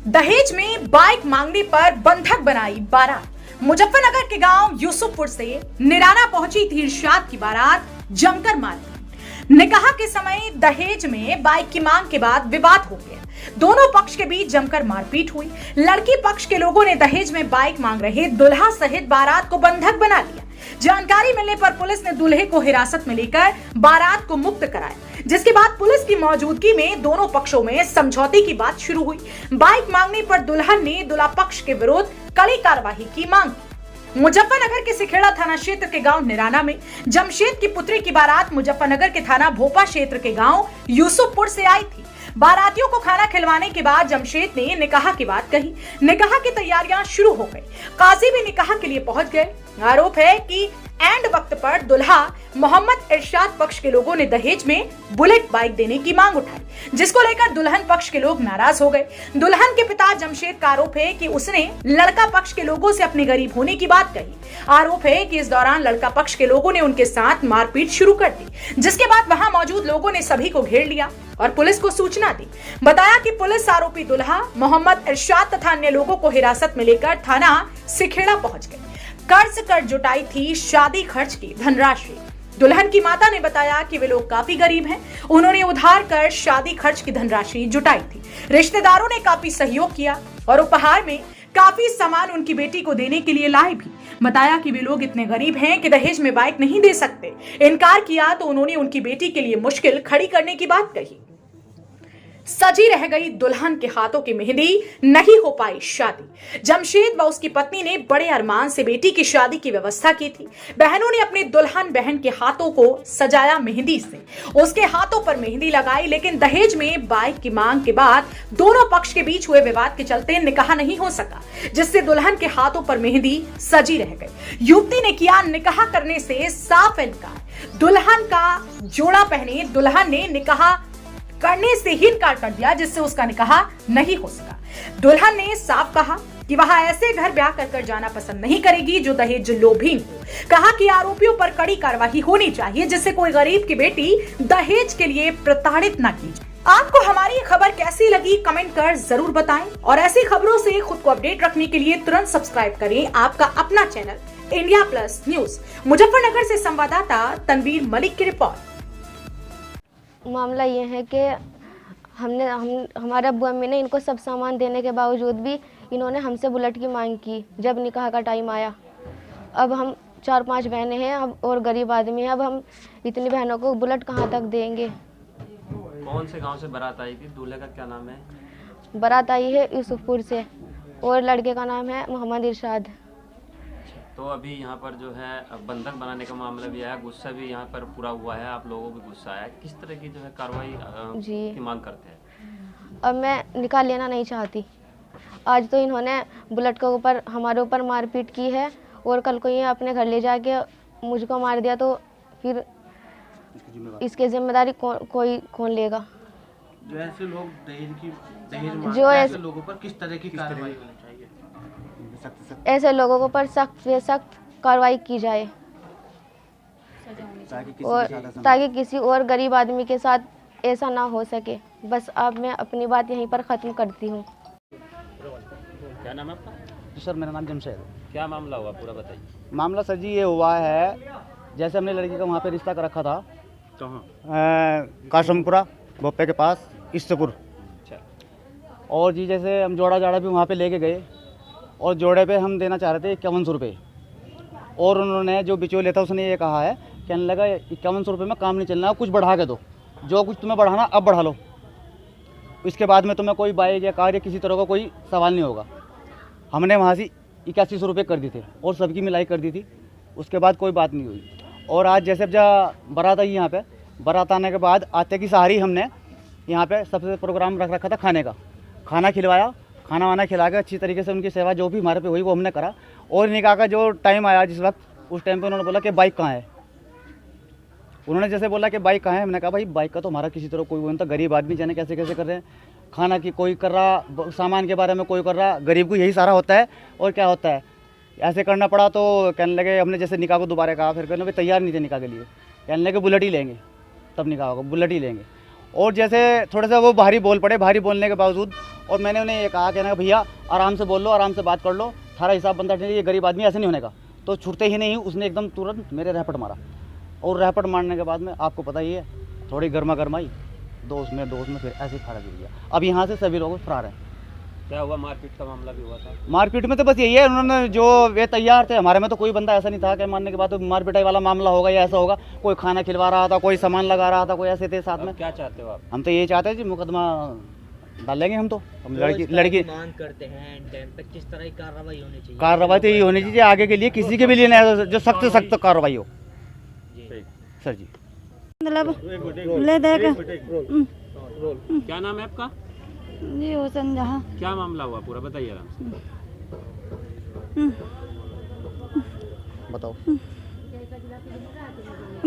दहेज में बाइक मांगने पर बंधक बनाई बारात। मुजफ्फरनगर के गांव यूसुफपुर से निराला पहुंची थी इरशाद की बारात। जमकर मारपीट। निकाह के समय दहेज में बाइक की मांग के बाद विवाद हो गया। दोनों पक्ष के बीच जमकर मारपीट हुई। लड़की पक्ष के लोगों ने दहेज में बाइक मांग रहे दुल्हा सहित बारात को बंधक बना लिया। जानकारी मिलने पर पुलिस ने दूल्हे को हिरासत में लेकर बारात को मुक्त कराया, जिसके बाद पुलिस की मौजूदगी में दोनों पक्षों में समझौते की बात शुरू हुई। बाइक मांगने पर दुल्हन ने दूल्हा पक्ष के विरुद्ध कड़ी कार्रवाई की मांग की। मुजफ्फरनगर के सिखेड़ा थाना क्षेत्र के गांव निराना में जमशेद की पुत्री की बारात मुजफ्फरनगर के थाना भोपा क्षेत्र के गांव यूसुफपुर से आई थी। बारातियों को खाना खिलवाने के बाद जमशेद ने निकाह की बात कही। निकाह की तैयारियां शुरू हो गई। काजी भी निकाह के लिए पहुंच गए। आरोप है कि एंड वक्त पर दुल्हा मोहम्मद इरशाद पक्ष के लोगों ने दहेज में बुलेट बाइक देने की मांग उठाई, जिसको लेकर दुल्हन पक्ष के लोग नाराज हो गए। दुल्हन के पिता जमशेद का आरोप है कि उसने लड़का पक्ष के लोगों से अपने गरीब होने की बात कही। आरोप है कि इस दौरान लड़का पक्ष के लोगों ने उनके साथ मारपीट शुरू कर दी, जिसके बाद वहां मौजूद लोगों ने सभी को घेर लिया और पुलिस को सूचना दी। बताया कि पुलिस आरोपी दुल्हा मोहम्मद इरशाद तथा अन्य लोगों को हिरासत में लेकर थाना सिखेड़ा पहुंच गई। कर्ज कर जुटाई थी शादी खर्च की धनराशि। दुल्हन की माता ने बताया कि वे लोग काफी गरीब हैं। उन्होंने उधार कर शादी खर्च की धनराशि जुटाई थी। रिश्तेदारों ने काफी सहयोग किया और उपहार में काफी सामान उनकी बेटी को देने के लिए लाए भी। बताया कि वे लोग इतने गरीब हैं कि दहेज में बाइक नहीं दे सकते। इनकार किया तो उन्होंने उनकी बेटी के लिए मुश्किल खड़ी करने की बात कही। सजी रह गई दुल्हन के हाथों की मेहंदी, नहीं हो पाई शादी। जमशेद व उसकी पत्नी ने बड़े अरमान से बेटी की शादी की व्यवस्था की थी। बहनों ने अपनी दुल्हन बहन के हाथों को सजाया मेहंदी से, उसके हाथों पर मेहंदी लगाई, लेकिन दहेज में बाइक की मांग के बाद दोनों पक्ष के बीच हुए विवाद के चलते निकाह नहीं हो सका, जिससे दुल्हन के हाथों पर मेहंदी सजी रह गई। युवती ने किया निकाह करने से साफ इनकार। दुल्हन का जोड़ा पहने दुल्हन ने निकाह करने से ही इनकार कर दिया, जिससे उसका निकाह नहीं हो सका। दुल्हन ने साफ कहा कि वह ऐसे घर ब्याह कर जाना पसंद नहीं करेगी जो दहेज लोभी हो। कहा कि आरोपियों पर कड़ी कार्रवाई होनी चाहिए, जिससे कोई गरीब की बेटी दहेज के लिए प्रताड़ित न की जाए। आपको हमारी खबर कैसी लगी कमेंट कर जरूर बताएं और ऐसी खबरों से खुद को अपडेट रखने के लिए तुरंत सब्सक्राइब करें आपका अपना channel India plus news. Muzaffarnagar से संवाददाता तनवीर मलिक की रिपोर्ट। मामला ये है कि हमारे अब्बू अम्मी ने इनको सब सामान देने के बावजूद भी इन्होंने हमसे बुलेट की मांग की जब निकाह का टाइम आया। अब हम 4-5 बहनें हैं अब और गरीब आदमी हैं। अब हम इतनी बहनों को बुलेट कहाँ तक देंगे। कौन से गांव से बारात आई थी? दूल्हे का क्या नाम है? बारात आई है यूसुफपुर से और लड़के का नाम है मोहम्मद इरशाद। तो अभी यहाँ पर जो है बंधक बनाने का मामला भी आया, गुस्सा भी यहाँ पर पूरा हुआ है, आप लोगों को भी गुस्सा आया। किस तरह की जो है कार्रवाई की मांग करते हैं? अब मैं निकाह लेना नहीं चाहती। आज तो इन्होंने बुलेट के ऊपर हमारे ऊपर मारपीट की है और कल को ये अपने घर ले जाके मुझको मार दिया तो फिर इसकी जिम्मेदारी कौन लेगा? जो ऐसे लोग दहेज जो ऐसे लोगों पर किस तरह की कार्रवाई होनी चाहिए? ऐसे लोगों को पर सख्त से सख्त कार्रवाई की जाए और ताकि किसी और गरीब आदमी के साथ ऐसा ना हो सके। बस अब मैं अपनी बात यहीं पर ख़त्म करती हूँ। क्या नाम है आपका? सर मेरा नाम जमशेद। क्या मामला हुआ पूरा बताइए। मामला सर जी ये हुआ है, जैसे हमने लड़की का वहाँ पे रिश्ता कर रखा था काशमपुरा भोपे के पास यूसुफपुर। अच्छा। और जी जैसे हम जोड़ा जाड़ा भी वहाँ पे लेके गए और जोड़े पे हम देना चाह रहे थे 5100 रुपये। और उन्होंने जो बिचौलिया था उसने ये कहा है, कहने लगा 5100 रुपये में काम नहीं चलना, कुछ बढ़ा के दो, जो कुछ तुम्हें बढ़ाना अब बढ़ा लो, इसके बाद में तुम्हें कोई बाइक या कार या किसी तरह का कोई सवाल नहीं होगा। हमने वहाँ से 8100 रुपये कर दी थे और सबकी मिलाई कर दी थी। उसके बाद कोई बात नहीं हुई। और आज जैसे जब बारात आई यहाँ पे, बारात आने के बाद आते की सहारी हमने यहाँ पे सबसे प्रोग्राम रख रखा था खाने का। खाना खिलवाया, खाना वाना खिला के अच्छी तरीके से उनकी सेवा जो भी हमारे पे हुई वो हमने करा। और निकाह का जो टाइम आया जिस वक्त, उस टाइम पे उन्होंने बोला कि बाइक कहाँ है। उन्होंने जैसे बोला कि बाइक कहाँ है, हमने कहा भाई बाइक का तो हमारा किसी तरह कोई वो नहीं था, गरीब आदमी जाने कैसे कैसे कर रहे हैं। खाना की कोई कर रहा, सामान के बारे में कोई कर रहा, गरीब को यही सारा होता है। और क्या होता है ऐसे करना पड़ा तो कहने लगे, हमने जैसे निकाह को दोबारा कहा, फिर कहने लगे तैयार नहीं थे निकाह के लिए, कहने लगे बुलेट ही लेंगे, तब निकाह होगा, बुलेट ही लेंगे। और जैसे थोड़ा सा वो भारी बोल पड़े, भारी बोलने के बावजूद, और मैंने उन्हें ये कहा, कहना भैया आराम से बोल लो, आराम से बात कर लो, थारा हिसाब बनता है, ये गरीब आदमी ऐसे नहीं होने का। तो छूटते ही नहीं उसने एकदम तुरंत मेरे रहपट मारा, और रहपट मारने के बाद में आपको पता ही है थोड़ी गर्मा गर्माई, दोस्त में फिर ऐसे खड़ा गिर गया। अब यहाँ से सभी लोग फरार हैं। क्या हुआ, मारपीट का मामला भी हुआ था? मारपीट में तो बस यही है, उन्होंने जो वे तैयार थे, हमारे में तो कोई बंदा ऐसा नहीं था कि मारने के बाद तो मारपीटाई वाला मामला होगा या ऐसा होगा। कोई खाना खिलवा रहा था, कोई सामान लगा रहा था, कोई ऐसे थे साथ में। क्या चाहते हो आप? हम तो ये चाहते हैं जी मुकदमा डालेंगे हम तो। हम लड़की मांग करते हैं टाइम पे किस तरह की कार्रवाई होनी चाहिए? कार्रवाई तो ये होनी चाहिए आगे के लिए, किसी के भी लिए नहीं, जो सख्त से सख्त कार्रवाई हो सर जी। मतलब ले देख। क्या नाम है आपका? जी हुसैन जहाँ। क्या मामला हुआ पूरा बताइए आराम से। बताओ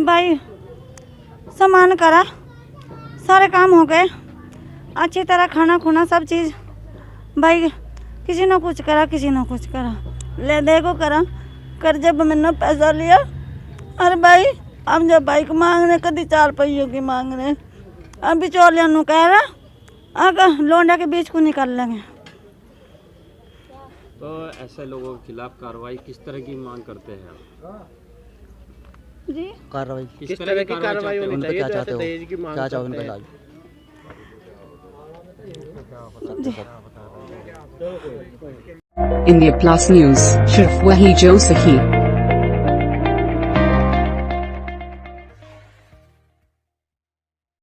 भाई, सामान करा, सारे काम हो गए, अच्छी तरह खाना खुना सब चीज़, भाई किसी ने कुछ करा, किसी ने कुछ करा, ले देखो करा कर, जब मैंने पैसा लिया, अरे भाई अब जब बाइक मांगने कभी 4 पहियों की मांग रहे, अब बिचौलिया नु कह रहा अगर लोंडा के बीच को निकाल लेंगे। तो ऐसे लोगों के खिलाफ कार्रवाई किस तरह की मांग करते हैं आप? जी कार्रवाई किस तरह की कार्रवाई होनी चाहिए? क्या चाहते हो, क्या चाहो उनका इलाज? India Plus News, सिर्फ वही जो सही।